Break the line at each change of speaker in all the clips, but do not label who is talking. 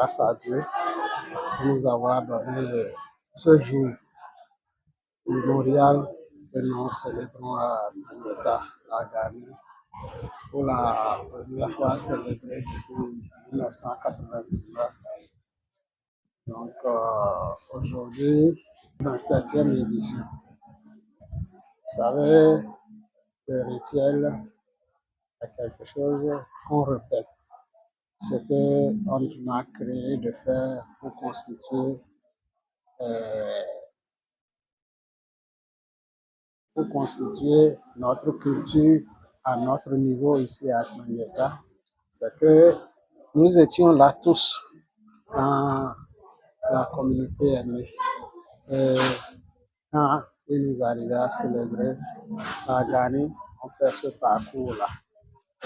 grâce à Dieu de nous avoir donné ce jour mémorial que nous célébrons à Taniata, à Ghana, pour la première fois célébrée depuis 1999. Donc aujourd'hui, 27e édition. Vous savez, le rituel est quelque chose qu'on répète. Ce qu'on a créé de faire pour constituer notre culture à notre niveau ici à Taniata, c'est que nous étions là tous quand la communauté est née. Et quand il nous arrivait à célébrer à Ghana, on fait ce parcours-là.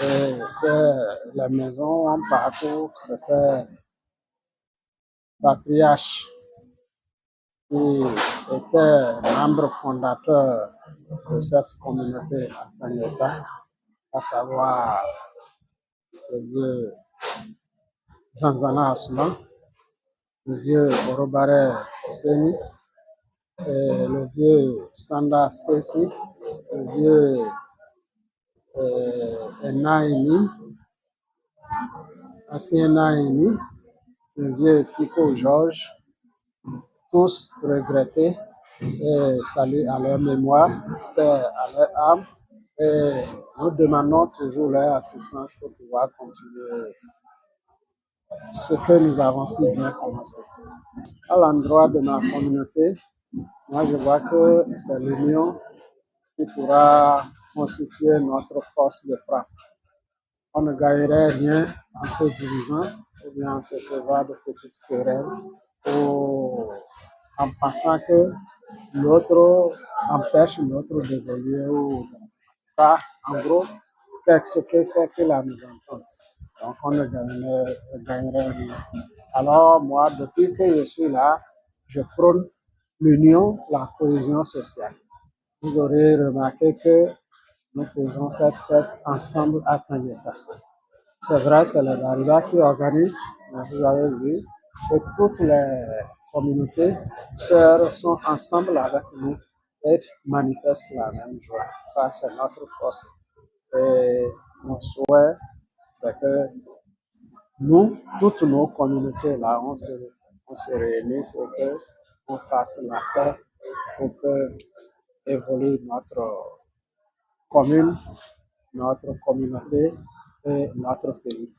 Et c'est la maison en parcours, c'est ces patriarches qui étaient membres fondateurs de cette communauté à Taniata, à savoir le vieux Zanzana Asuma, le vieux Orobare Foseni, et le vieux Sanda Sessi, le vieux Enaimi, Ancien Enaimi, le vieux Fiko Georges, tous regrettés et saluent à leur mémoire, paix à leur âme, et nous demandons toujours leur assistance pour pouvoir continuer ce que nous avons si bien commencé. À l'endroit de ma communauté, moi je vois que c'est l'union qui pourra constituer notre force de frappe. On ne gagnerait rien en se divisant ou bien en se faisant de petites querelles ou en pensant que l'autre empêche l'autre d'évoluer ou pas. En gros, ce que c'est que la mésentente. Donc on ne gagnerait rien. Alors moi, depuis que je suis là, je prône l'union, la cohésion sociale. Vous aurez remarqué que nous faisons cette fête ensemble à Taniata. C'est vrai, c'est les Bariba qui organisent, mais vous avez vu que toutes les communautés sœurs sont ensemble avec nous et manifestent la même joie. Ça, c'est notre force. Et mon souhait, c'est que nous, toutes nos communautés là, on se réunisse et qu'on fasse la paix pour que évolue notre commune, notre communauté et notre pays.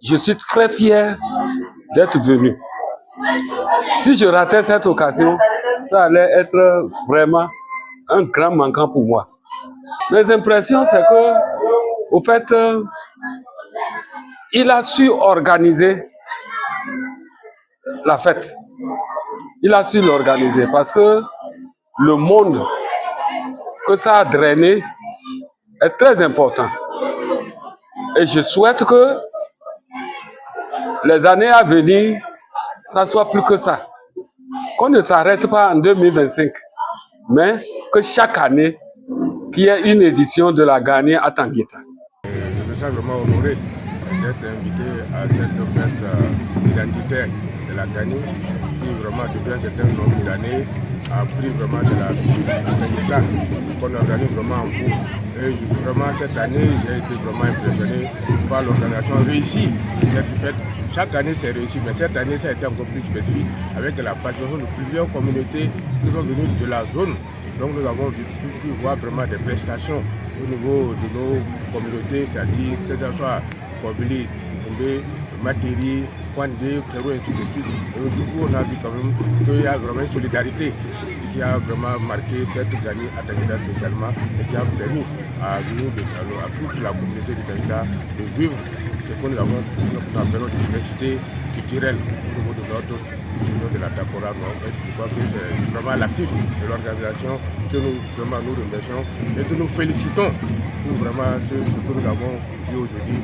Je suis très fier d'être venu. Si je ratais cette occasion, ça allait être vraiment un grand manquant pour moi. Mes impressions, c'est que, au fait, il a su organiser la fête. Il a su l'organiser parce que le monde que ça a drainé est très important. Et je souhaite que les années à venir, ça soit plus que ça. Qu'on ne s'arrête pas en 2025, mais que chaque année, qu'il y ait une édition de la Ghana à Tanguita.
Je me sens vraiment honoré d'être invité à cette fête identitaire de la Ghana, qui vraiment depuis un certain nombre d'années a pris vraiment de la Tanguita, qu'on organise vraiment en cours. Et vraiment cette année, j'ai été vraiment impressionné par l'organisation réussie de cette fête. Chaque année c'est réussi, mais cette année ça a été encore plus spécifique avec la participation de plusieurs communautés qui sont venues de la zone. Donc nous avons pu voir vraiment des prestations au niveau de nos communautés, c'est-à-dire que ce soit Kobili, Koumbe, Materi, Kwande, Kero et ainsi de suite. Et du coup, on a vu quand même qu'il y a vraiment une solidarité qui a vraiment marqué cette année à Taniata spécialement et qui a permis à nous, à toute la communauté de Taniata de vivre ce que nous avons, nous appelons diversité culturelle au niveau de notre union de la Takora. Je crois que c'est vraiment l'actif de l'organisation que nous vraiment nous remercions et que nous félicitons pour vraiment ce que nous avons vu aujourd'hui.